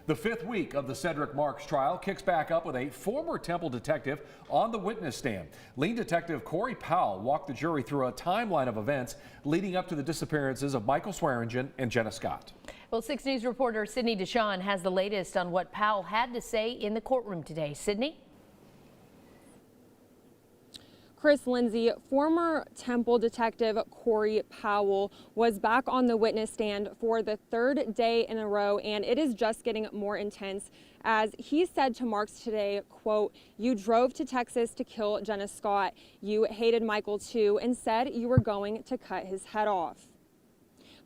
The fifth week of the Cedric Marks trial kicks back up with a former Temple detective on the witness stand. Lead detective Corey Powell walked the jury through a timeline of events leading up to the disappearances of Michael Swearingen and Jenna Scott. Well, 6 News reporter Sydney Deshawn has the latest on what Powell had to say in the courtroom today. Sydney? Chris Lindsay, former Temple detective Corey Powell was back on the witness stand for the third day in a row, and it is just getting more intense as he said to Marks today, quote, "You drove to Texas to kill Jenna Scott. You hated Michael too and said you were going to cut his head off."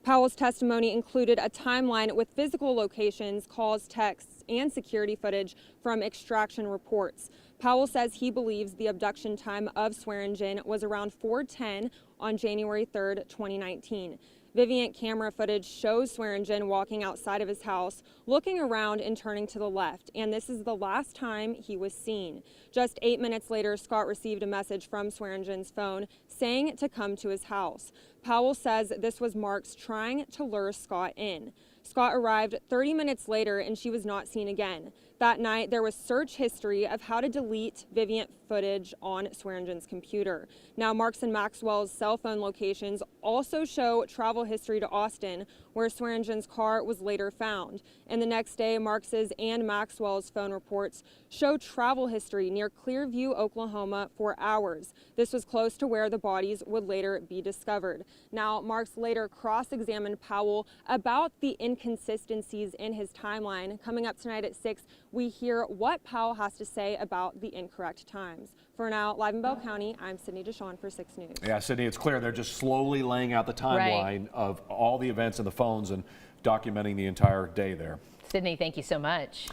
Powell's testimony included a timeline with physical locations, calls, texts, and security footage from extraction reports. Powell says he believes the abduction time of Swearingen was around 4:10 on January 3rd, 2019. Vivient camera footage shows Swearingen walking outside of his house, looking around and turning to the left, and this is the last time he was seen. Just 8 minutes later, Scott received a message from Swearingen's phone saying to come to his house. Powell says this was Marks trying to lure Scott in. Scott arrived 30 minutes later and she was not seen again. That night, there was search history of how to delete Vivient footage on Swearingen's computer. Now, Marks and Maxwell's cell phone locations also show travel history to Austin, where Swearingen's car was later found. And the next day, Marks's and Maxwell's phone reports show travel history near Clearview, Oklahoma for hours. This was close to where the bodies would later be discovered. Now, Marks later cross-examined Powell about the inconsistencies in his timeline. Coming up tonight at 6, we hear what Powell has to say about the incorrect times. For now, live in Bell County, I'm Sydney Deshawn for 6 News. Yeah, Sydney, it's clear they're just slowly laying out the timeline of all the events and the phones and documenting the entire day there. Sydney, thank you so much.